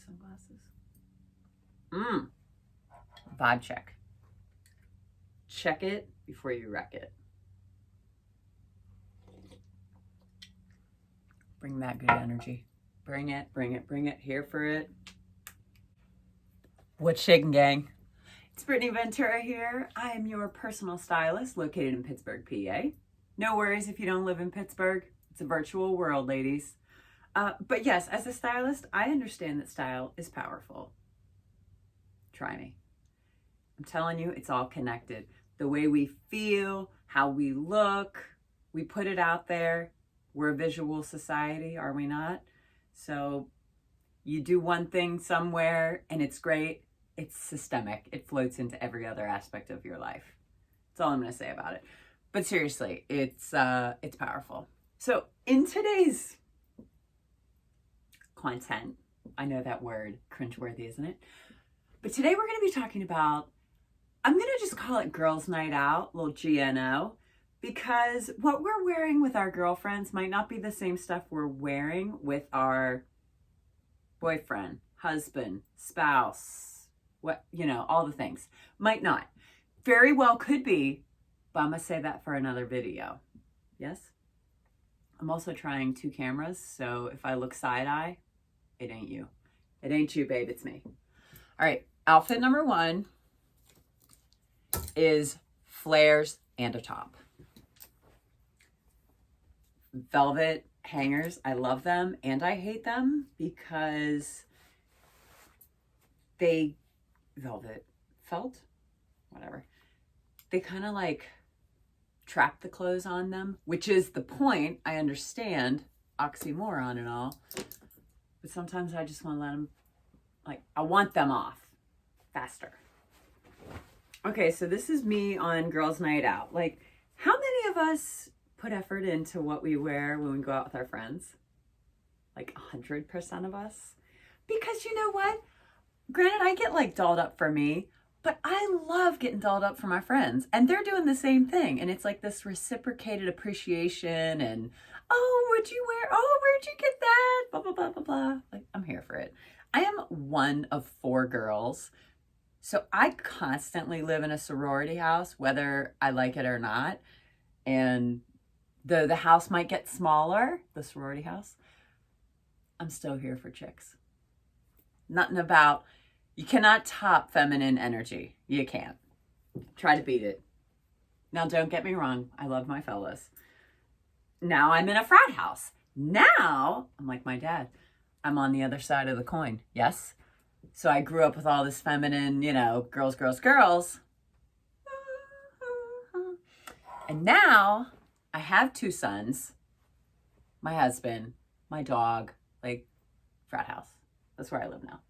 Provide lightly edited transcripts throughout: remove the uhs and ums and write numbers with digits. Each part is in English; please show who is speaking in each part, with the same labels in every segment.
Speaker 1: sunglasses. Vibe check. Check it before you wreck it. Bring that good energy. Bring it, bring it, bring it. Here for it. What's shaking, gang? It's Brittney Ventura here. I am your personal stylist located in Pittsburgh, PA. No worries if you don't live in Pittsburgh. It's a virtual world, ladies. But yes, as a stylist, I understand that style is powerful. Try me. I'm telling you, it's all connected. The way we feel, how we look, we put it out there. We're a visual society, are we not? So you do one thing somewhere and it's great. It's systemic. It floats into every other aspect of your life. That's all I'm going to say about it. But seriously, it's powerful. So in today's content, I know that word, cringeworthy, isn't it? But today we're going to be talking about, I'm going to just call it Girls' Night Out, little GNO, because what we're wearing with our girlfriends might not be the same stuff we're wearing with our boyfriend, husband, spouse, all the things. Might not. Very well could be, but I'm going to say that for another video. Yes? I'm also trying 2 cameras, so if I look side-eye, it ain't you. It ain't you, babe, it's me. All right, outfit number 1 is flares and a top. Velvet hangers, I love them and I hate them because velvet felt, whatever. They kind of like trap the clothes on them, which is the point. I understand, oxymoron and all, but sometimes I just want to let them, I want them off faster. Okay, so this is me on Girls' Night Out. How many of us put effort into what we wear when we go out with our friends? 100% of us. Because you know what? Granted, I get dolled up for me, but I love getting dolled up for my friends. And they're doing the same thing. And it's like this reciprocated appreciation and, oh, what'd you wear? Oh, where'd you get that? Blah, blah, blah, blah, blah. I'm here for it. I am one of 4 girls. So I constantly live in a sorority house, whether I like it or not. And though the house might get smaller, the sorority house, I'm still here for chicks. Nothing about, you cannot top feminine energy. You can't. Try to beat it. Now, don't get me wrong. I love my fellas. Now I'm in a frat house. Now, I'm like my dad. I'm on the other side of the coin. Yes? So I grew up with all this feminine, girls, girls, girls. And now I have 2 sons, my husband, my dog, frat house. That's where I live now.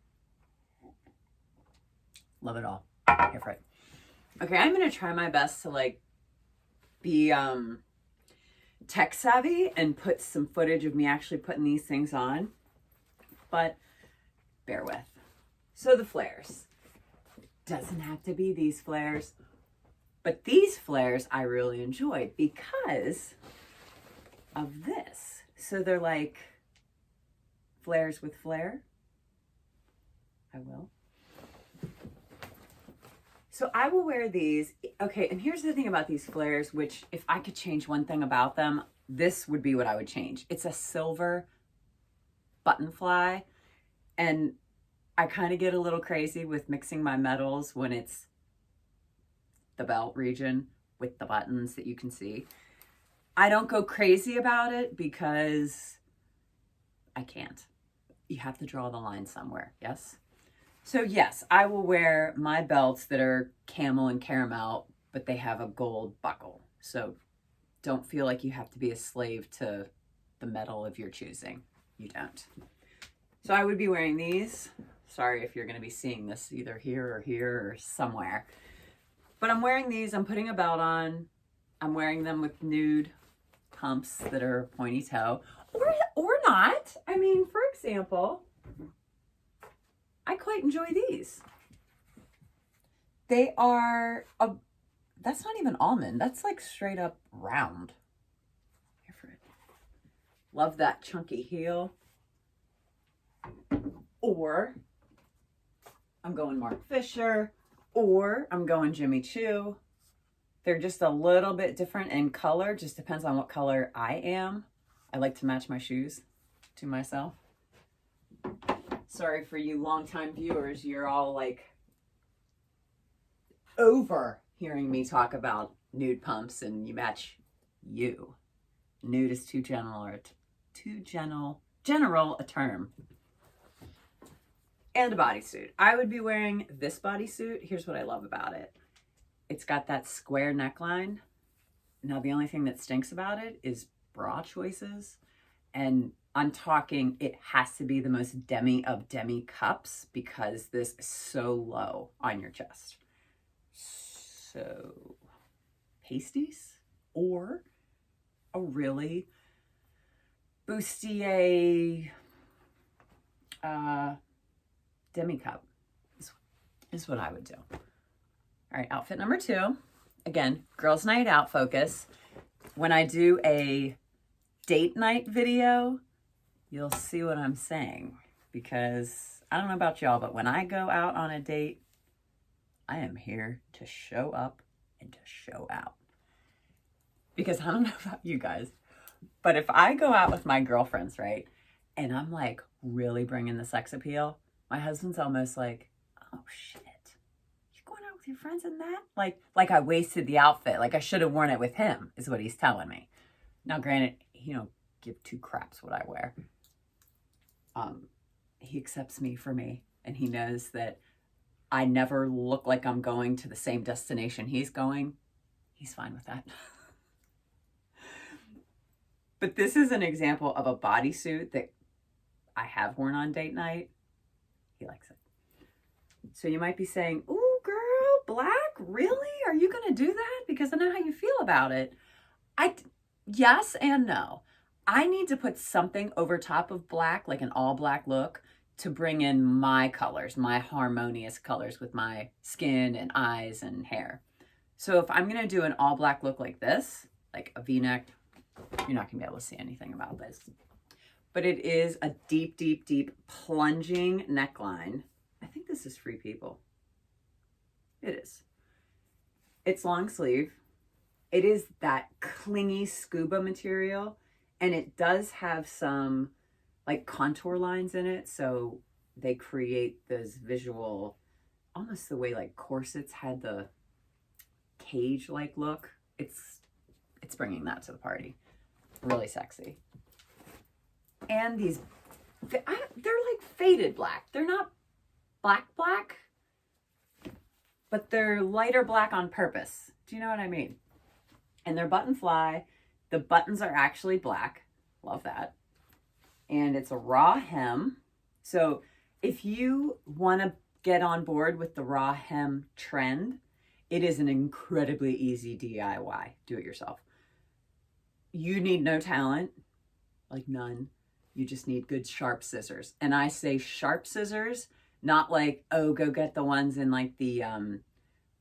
Speaker 1: Love it all. Here for it. Okay, I'm going to try my best to be tech savvy and put some footage of me actually putting these things on. But bear with. So the flares. Doesn't have to be these flares. But these flares I really enjoy because of this. So they're like flares with flair. I will. So I will wear these. Okay, and here's the thing about these flares, which if I could change one thing about them, this would be what I would change. It's a silver button fly. And I kind of get a little crazy with mixing my metals when it's the belt region with the buttons that you can see. I don't go crazy about it because I can't. You have to draw the line somewhere, yes? So yes, I will wear my belts that are camel and caramel, but they have a gold buckle. So don't feel like you have to be a slave to the metal of your choosing. You don't. So I would be wearing these. Sorry if you're going to be seeing this either here or somewhere. But I'm wearing these. I'm putting a belt on. I'm wearing them with nude pumps that are pointy toe. Or not. I mean, for example, I quite enjoy these. They are, that's not even almond. That's straight up round. Here for it. Love that chunky heel. or I'm going Mark Fisher, or I'm going Jimmy Choo. They're just a little bit different in color, just depends on what color I am. I like to match my shoes to myself. Sorry for you longtime viewers, you're all like over hearing me talk about nude pumps and you match you. Nude is too general a term. And a bodysuit. I would be wearing this bodysuit. Here's what I love about it. It's got that square neckline. Now the only thing that stinks about it is bra choices. And I'm talking, it has to be the most demi of demi cups because this is so low on your chest. So, pasties or a really bustier demi cup is what I would do. All right, outfit number 2. Again, girls' night out focus. When I do a date night video, you'll see what I'm saying because I don't know about y'all, but when I go out on a date, I am here to show up and to show out. Because I don't know about you guys, but if I go out with my girlfriends, right, and I'm like really bringing the sex appeal, my husband's almost like, oh shit, you going out with your friends in that? Like I wasted the outfit. Like I should have worn it with him is what he's telling me. Now, granted, he don't give 2 craps what I wear. He accepts me for me, and he knows that I never look like I'm going to the same destination he's going. He's fine with that. But this is an example of a bodysuit that I have worn on date night. He likes it. So you might be saying, ooh, girl, black? Really? Are you going to do that? Because I know how you feel about it. Yes and no. I need to put something over top of black, like an all black look, to bring in my colors, my harmonious colors with my skin and eyes and hair. So if I'm going to do an all black look like this, like a V-neck, you're not going to be able to see anything about this. But it is a deep, deep, deep plunging neckline. I think this is Free People. It is. It's long sleeve. It is that clingy scuba material. And it does have some like contour lines in it. So they create this visual, almost the way like corsets had the cage-like look. It's bringing that to the party. Really sexy. And these, they're like faded black. They're not black, but they're lighter black on purpose. Do you know what I mean? And they're button fly. The buttons are actually black. Love that. And it's a raw hem. So if you want to get on board with the raw hem trend, it is an incredibly easy DIY. Do it yourself. You need no talent, like none. You just need good sharp scissors. And I say sharp scissors, not like, oh, go get the ones in like the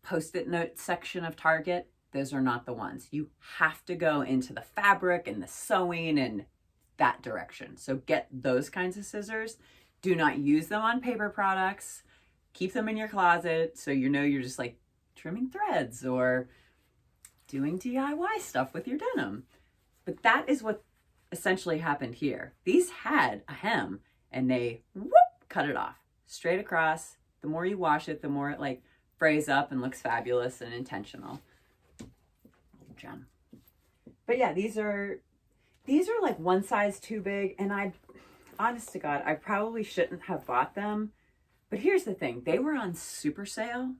Speaker 1: Post-it note section of Target. Those are not the ones. You have to go into the fabric and the sewing and that direction. So get those kinds of scissors. Do not use them on paper products. Keep them in your closet so you know you're just like trimming threads or doing DIY stuff with your denim. But that is what essentially happened here. These had a hem and they cut it off straight across. The more you wash it, the more it like frays up and looks fabulous and intentional. Gem. But yeah, these are like one size too big, and I, honest to God, I probably shouldn't have bought them. But here's the thing, they were on super sale.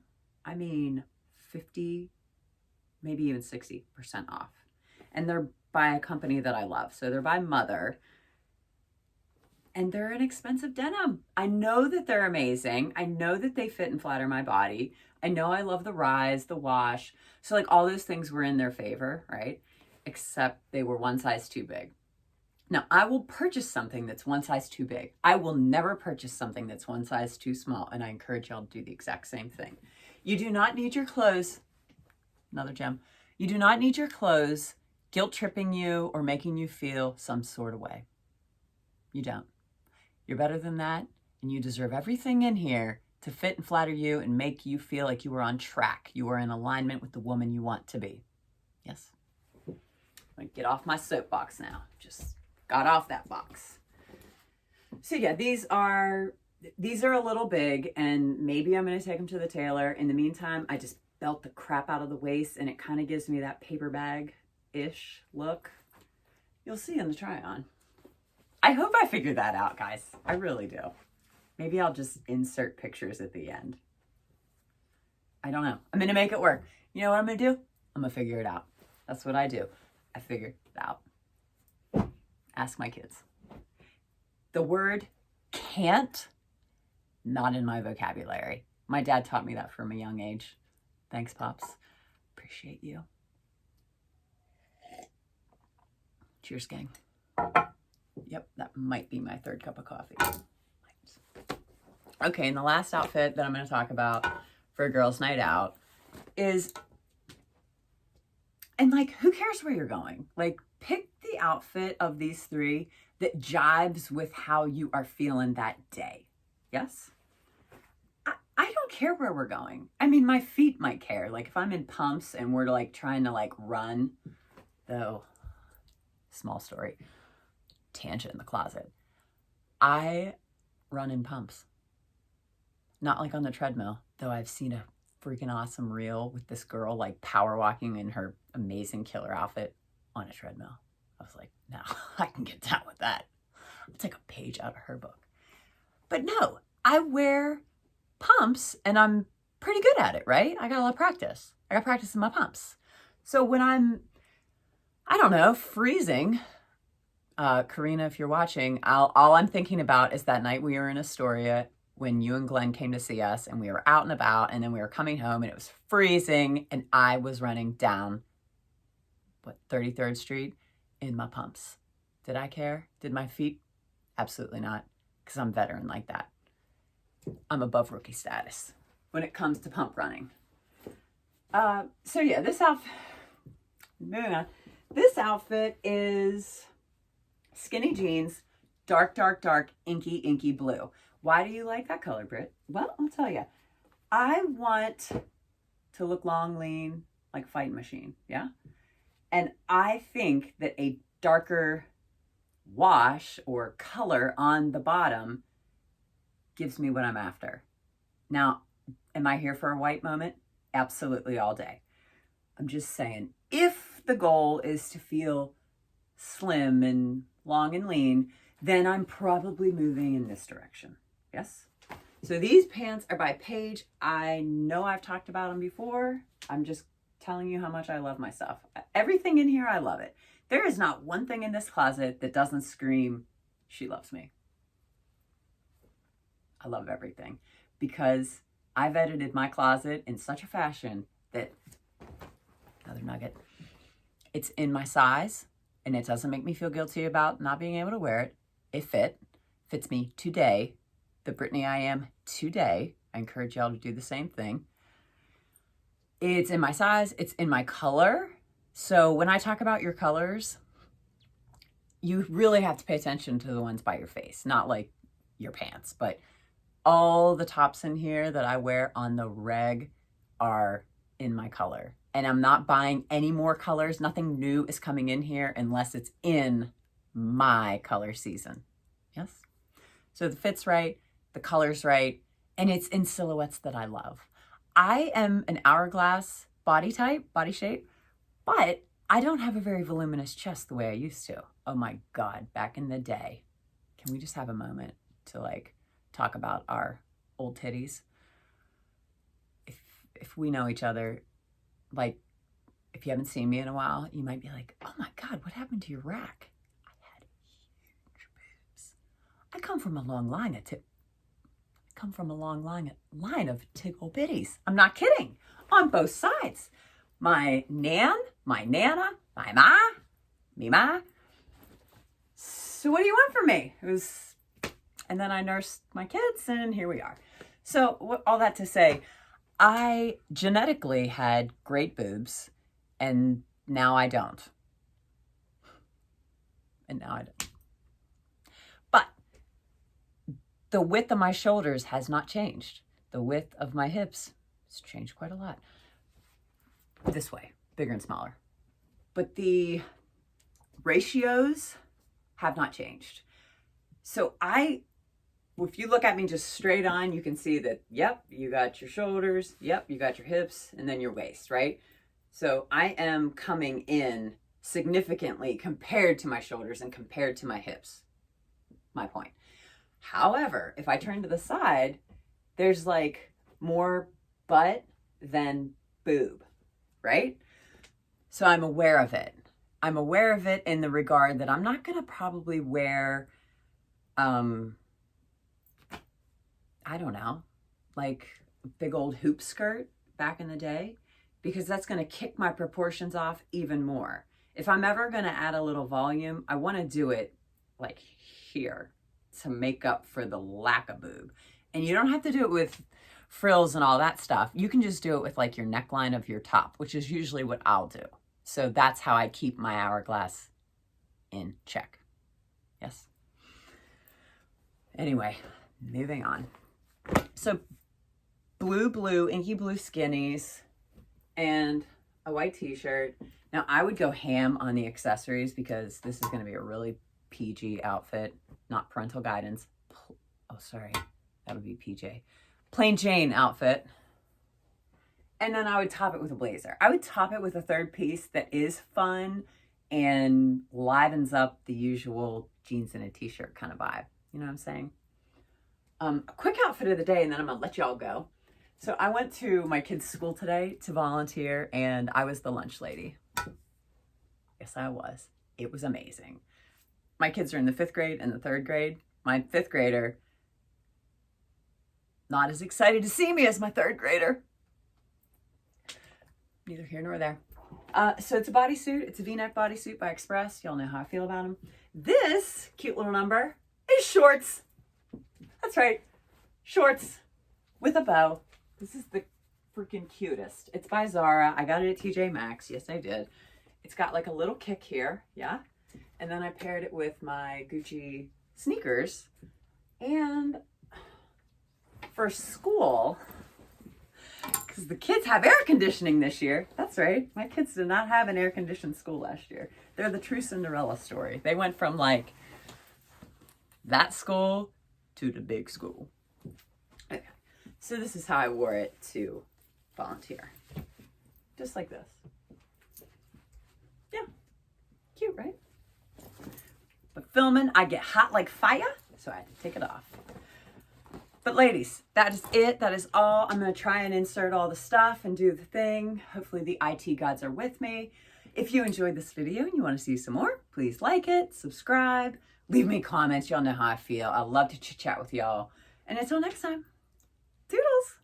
Speaker 1: I mean, 50, maybe even 60% off. And they're by a company that I love. So they're by Mother. And they're an expensive denim. I know that they're amazing. I know that they fit and flatter my body. I know I love the rise, the wash. So like all those things were in their favor, right? Except they were one size too big. Now, I will purchase something that's one size too big. I will never purchase something that's one size too small. And I encourage y'all to do the exact same thing. You do not need your clothes. Another gem. You do not need your clothes guilt tripping you or making you feel some sort of way. You don't. You're better than that. And you deserve everything in here to fit and flatter you and make you feel like you are on track. You are in alignment with the woman you want to be. Yes? I'm going to get off my soapbox now. Just got off that box. So yeah, these are a little big, and maybe I'm going to take them to the tailor. In the meantime, I just belt the crap out of the waist, and it kind of gives me that paper bag-ish look. You'll see in the try-on. I hope I figured that out, guys. I really do. Maybe I'll just insert pictures at the end. I don't know. I'm going to make it work. You know what I'm going to do? I'm going to figure it out. That's what I do. I figure it out. Ask my kids. The word can't, not in my vocabulary. My dad taught me that from a young age. Thanks, Pops. Appreciate you. Cheers, gang. Yep, that might be my third cup of coffee. Okay, and the last outfit that I'm going to talk about for a girls' night out is, and like, who cares where you're going? Like, pick the outfit of these three that jives with how you are feeling that day. Yes? I don't care where we're going. I mean, my feet might care. Like, if I'm in pumps and we're like trying to like run, though, small story, tangent in the closet. I run in pumps. Not like on the treadmill, though I've seen a freaking awesome reel with this girl like power walking in her amazing killer outfit on a treadmill. I was like, no, I can get down with that. I'll take a page out of her book. But no, I wear pumps and I'm pretty good at it, right? I got a lot of practice. I got practice in my pumps. So when I'm, I don't know, freezing, Karina, if you're watching, all I'm thinking about is that night we were in Astoria when you and Glenn came to see us and we were out and about, and then we were coming home and it was freezing and I was running down, 33rd Street in my pumps. Did I care? Did my feet? Absolutely not, because I'm veteran like that. I'm above rookie status when it comes to pump running. So yeah, this outfit, moving on. This outfit is skinny jeans, dark, inky blue. Why do you like that color, Britt? Well, I'll tell you. I want to look long, lean, like a fighting machine, yeah? And I think that a darker wash or color on the bottom gives me what I'm after. Now, am I here for a white moment? Absolutely all day. I'm just saying, if the goal is to feel slim and long and lean, then I'm probably moving in this direction. Yes? So these pants are by Paige. I know I've talked about them before. I'm just telling you how much I love my stuff. Everything in here, I love it. There is not one thing in this closet that doesn't scream, she loves me. I love everything because I've edited my closet in such a fashion that, another nugget, it's in my size and it doesn't make me feel guilty about not being able to wear it. It fits me today. The Brittney I am today. I encourage y'all to do the same thing. It's in my size. It's in my color. So when I talk about your colors, you really have to pay attention to the ones by your face, not like your pants, but all the tops in here that I wear on the reg are in my color. And I'm not buying any more colors. Nothing new is coming in here unless it's in my color season. Yes? So the fit's right, the color's right, and it's in silhouettes that I love. I am an hourglass body type, body shape, but I don't have a very voluminous chest the way I used to. Oh my God, back in the day. Can we just have a moment to like talk about our old titties? If we know each other, like if you haven't seen me in a while, you might be like, oh my God, what happened to your rack? I had huge boobs. I come from a long line of tickle bitties. I'm not kidding. On both sides. My nan, my nana, my ma, me ma. So what do you want from me? And then I nursed my kids and here we are. So all that to say, I genetically had great boobs and now I don't. But The width of my shoulders has not changed. The width of my hips has changed quite a lot. This way, bigger and smaller. But the ratios have not changed. So if you look at me just straight on, you can see that, yep, you got your shoulders, yep, you got your hips, and then your waist, right? So I am coming in significantly compared to my shoulders and compared to my hips, my point. However, if I turn to the side, there's like more butt than boob, right? So I'm aware of it. I'm aware of it in the regard that I'm not going to probably wear, I don't know, like a big old hoop skirt back in the day, because that's going to kick my proportions off even more. If I'm ever going to add a little volume, I want to do it like here to make up for the lack of boob. And you don't have to do it with frills and all that stuff. You can just do it with like your neckline of your top, which is usually what I'll do. So that's how I keep my hourglass in check. Yes. Anyway, moving on. So blue, inky blue skinnies and a white t-shirt. Now I would go ham on the accessories because this is going to be a really PG outfit, not parental guidance. Oh, sorry. That would be PJ. Plain Jane outfit. And then I would top it with a blazer. I would top it with a third piece that is fun and livens up the usual jeans and a t-shirt kind of vibe. You know what I'm saying? A quick outfit of the day, and then I'm going to let y'all go. So I went to my kids' school today to volunteer, and I was the lunch lady. Yes, I was. It was amazing. My kids are in the 5th grade and the 3rd grade. My 5th grader, not as excited to see me as my 3rd grader. Neither here nor there. So it's a bodysuit. It's a V-neck bodysuit by Express. Y'all know how I feel about them. This cute little number is shorts. That's right. Shorts with a bow. This is the freaking cutest. It's by Zara. I got it at TJ Maxx. Yes, I did. It's got like a little kick here. Yeah. And then I paired it with my Gucci sneakers. And for school, because the kids have air conditioning this year. That's right. My kids did not have an air-conditioned school last year. They're the true Cinderella story. They went from like that school to the big school. Okay. So this is how I wore it to volunteer. Just like this. Yeah. Cute, right? But filming, I get hot like fire, so I had to take it off. But ladies, that is it. That is all. I'm going to try and insert all the stuff and do the thing. Hopefully the IT gods are with me. If you enjoyed this video and you want to see some more, please like it, subscribe, leave me comments. Y'all know how I feel. I love to chit chat with y'all. And until next time, toodles.